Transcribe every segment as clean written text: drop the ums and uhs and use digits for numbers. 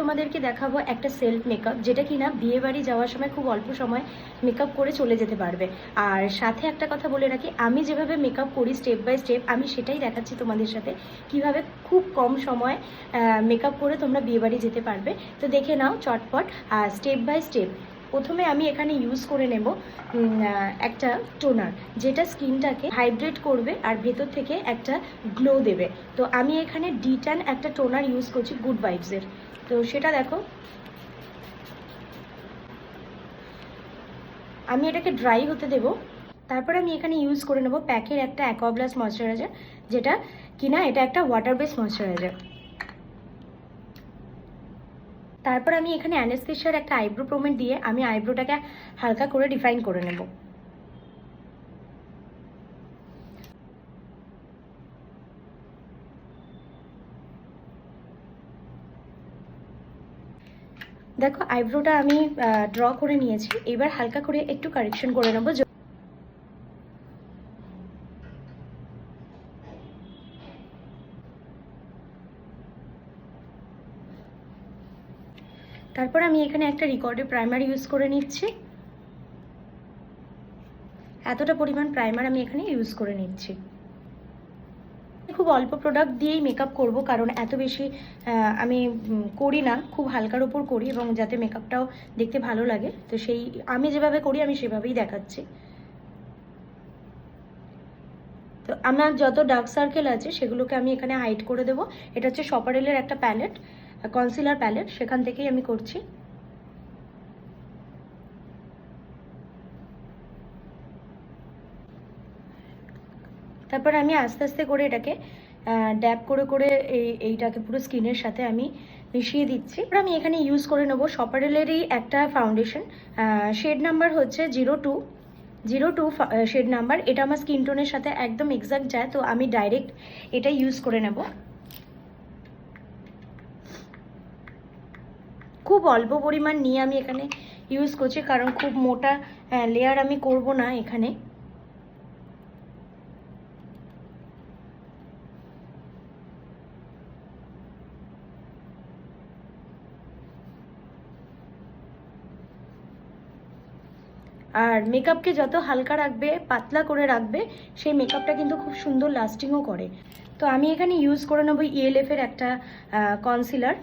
তোমাদেরকে দেখাবো একটা সেলফ মেকআপ, যেটা কিনা বিয়ে বাড়ি যাওয়ার সময় খুব অল্প সময় মেকআপ করে চলে যেতে পারবে। আর সাথে একটা কথা বলে রাখি, আমি যেভাবে মেকআপ করি স্টেপ বাই স্টেপ, আমি সেটাই দেখাচ্ছি তোমাদের সাথে কিভাবে খুব কম সময় মেকআপ করে তোমরা বিয়ে বাড়ি যেতে পারবে। তো দেখে নাও চটপট আর স্টেপ বাই স্টেপ। প্রথমে আমি এখানে ইউজ করে নেব একটা টোনার, যেটা স্কিনটাকে হাইড্রেট করবে আর ভেতর থেকে একটা গ্লো দেবে। তো আমি এখানে ডিটান একটা টোনার ইউজ করছি গুড ভাইবসের। তো সেটা দেখো, আমি এটাকে ড্রাই হতে দেব। তারপর আমি এখানে ইউজ করে নেব প্যাকের একটা অ্যাকোয়াব্লাস ময়শ্চারাইজার, যেটা কিনা এটা একটা ওয়াটার বেস ময়শ্চারাইজার। তারপর আমি এখানে অ্যানেস্থেশিয়ার একটা আইব্রো প্রোমেট দিয়ে আমি আইব্রোটাকে হালকা করে ডিফাইন করে নেব। দেখো আইব্রোটা আমি ড্র করে নিয়েছি, এবার হালকা করে একটু কারেকশন করে নেব। তারপর আমি এখানে একটা রিকর্ডের প্রাইমার ইউজ করে নিচ্ছি। এতটা পরিমাণ প্রাইমার আমি এখানে ইউজ করে নিচ্ছি। খুব অল্প প্রোডাক্ট দিয়েই মেকআপ করব, কারণ এত বেশি আমি করি না, খুব হালকার ওপর করি এবং যাতে মেকআপটাও দেখতে ভালো লাগে। তো সেই আমি যেভাবে করি আমি সেভাবেই দেখাচ্ছি। তো আমার যত ডার্ক সার্কেল আছে সেগুলোকে আমি এখানে হাইড করে দেবো। এটা হচ্ছে শপারেলের একটা প্যালেট, কনসিলার প্যালেট, সেখান থেকেই আমি করছি। তারপর আমি আস্তে আস্তে করে এটাকে ড্যাব করে করে এইটাকে পুরো স্কিনের সাথে আমি মিশিয়ে দিচ্ছি। এবার আমি এখানে ইউজ করে নেবো শপারেলেরই একটা ফাউন্ডেশন, শেড নাম্বার হচ্ছে 02 শেড নাম্বার। এটা আমার স্কিন টোনের সাথে একদম এক্সাক্ট যায়, তো আমি ডাইরেক্ট এটা ইউজ করে নেব। খুব অল্প পরিমাণ নিয়ে আমি এখানে ইউজ করছি, কারণ খুব মোটা লেয়ার আমি করব না এখানে। আর মেকআপকে যত হালকা রাখবে, পাতলা করে রাখবে, সেই মেকআপটা কিন্তু খুব সুন্দর লাস্টিংও করে। তো আমি এখানে ইউজ করে নেবো ইএলএফ এর একটা কনসিলার,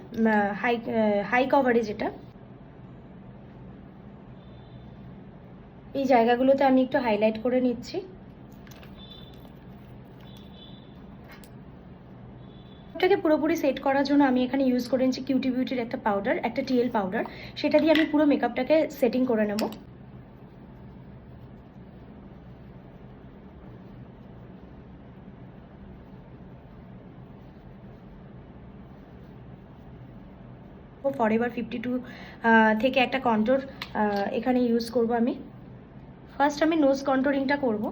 হাই কভারেজ। এটা এই জায়গাগুলোতে আমি একটু হাইলাইট করে নিচ্ছি। এটাকে পুরোপুরি সেট করার জন্য আমি এখানে ইউজ করে নিচ্ছি কিউটি বিউটির একটা পাউডার, একটা টিএল পাউডার। সেটা দিয়ে আমি পুরো মেকআপটাকে সেটিং করে নেব। ফরএভার 52 থেকে একটা কন্ট্রোর এখানে ইউজ করব আমি। ফার্স্ট আমি নোজ কন্ট্রোরিংটা করব।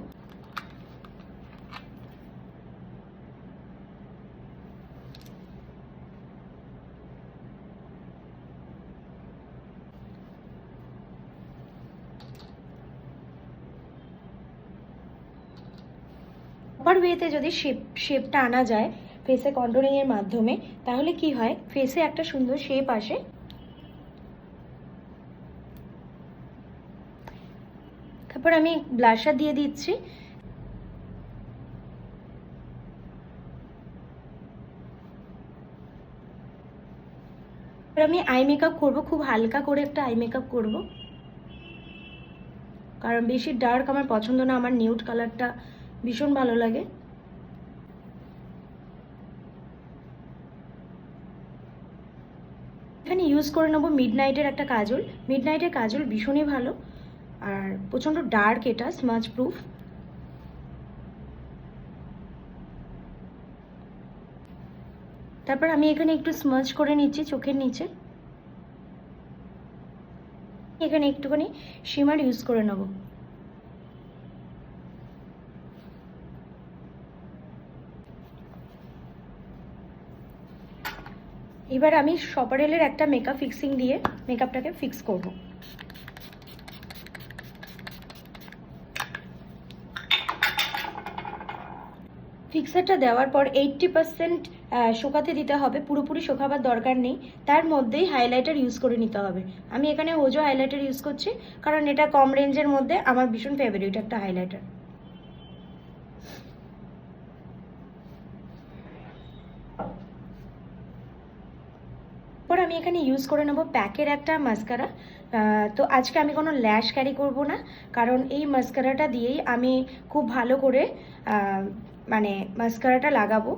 প্রপার ওয়েতে যদি শেপটা আনা যায় ফেসে কন্ট্রোরিং এর মাধ্যমে, তাহলে কি হয়, ফেসে একটা সুন্দর শেপ আসে। তারপর আমি ব্লাশার দিয়ে দিচ্ছি। আমি আই মেকআপ করবো, খুব হালকা করে একটা আই মেকআপ করব, কারণ বেশি ডার্ক আমার পছন্দ না, আমার নিউড কালারটা ভীষণ ভালো লাগে। এখানে ইউজ করে নেবো মিডনাইটের একটা কাজল। মিডনাইটের কাজল ভীষণই ভালো আর প্রচণ্ড ডার্ক, এটা স্মাচ প্রুফ। তারপর আমি এখানে একটু স্মাচ করে নিচ্ছি চোখের নিচে। এখানে একটুখানি শিমার ইউজ করে নেব। এবার আমি শপারেলের একটা মেকআপ ফিক্সিং দিয়ে মেকআপটাকে ফিক্স করব। ফিক্সারটা দেওয়ার পর 80% শুকাতে দিতে হবে, পুরোপুরি শুকাবার দরকার নেই, তার মধ্যেই হাইলাইটার ইউজ করে নিতে হবে। আমি এখানে ওজো হাইলাইটার ইউজ করছি, কারণ এটা কম রেঞ্জের মধ্যে আমার ভীষণ ফেভারিট একটা হাইলাইটার। পর আমি এখানে ইউজ করে নেবো প্যাকের একটা মাস্কারা। তো আজকে আমি কোনো ল্যাশ ক্যারি করব না, কারণ এই মাস্কারাটা দিয়েই আমি খুব ভালো করে মানে মাস্কারাটা লাগাবো।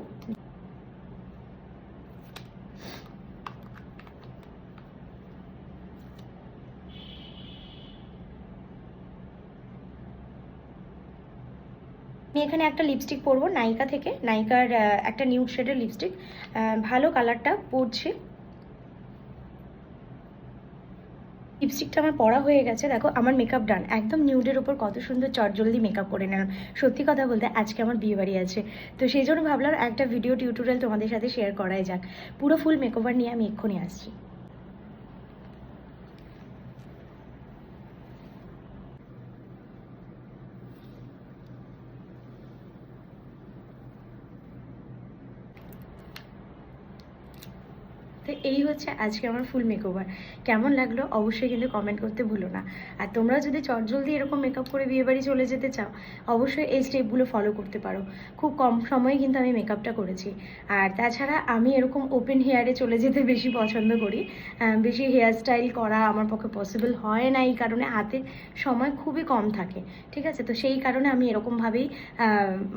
আমি এখানে একটা লিপস্টিক পরবো নাইকা থেকে, নাইকার একটা নিউড শেডের লিপস্টিক, ভালো কালারটা পরছে। লিপস্টিকটা আমার পরা হয়ে গেছে, দেখো আমার মেকআপ ডান, একদম নিউডের ওপর কত সুন্দর চটজলদি মেকআপ করে নিলাম। সত্যি কথা বলতে আজকে আমার বিয়ে বাড়ি আছে, তো সেই জন্য ভাবলাম একটা ভিডিও টিউটোরিয়াল তোমাদের সাথে শেয়ার করাই যাক। পুরো ফুল মেকওভার নিয়ে আমি এক্ষুনি আসছি। তো এই হচ্ছে আজকে আমার ফুল মেকওভার। কেমন লাগলো অবশ্যই কিন্তু কমেন্ট করতে ভুলো না। আর তোমরা যদি চটজলদি এরকম মেকআপ করে বিয়েবাড়ি চলে যেতে চাও, অবশ্যই এই স্টেপগুলো ফলো করতে পারো। খুব কম সময়ে কিন্তু আমি মেকআপটা করেছি। আর তাছাড়া আমি এরকম ওপেন হেয়ারে চলে যেতে বেশি পছন্দ করি। বেশি হেয়ার স্টাইল করা আমার পক্ষে পসিবল হয় না, এই কারণে হাতে সময় খুবই কম থাকে। ঠিক আছে, তো সেই কারণে আমি এরকমভাবেই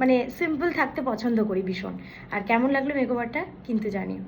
মানে সিম্পল থাকতে পছন্দ করি ভীষণ। আর কেমন লাগলো মেকওভারটা কিন্তু জানিও।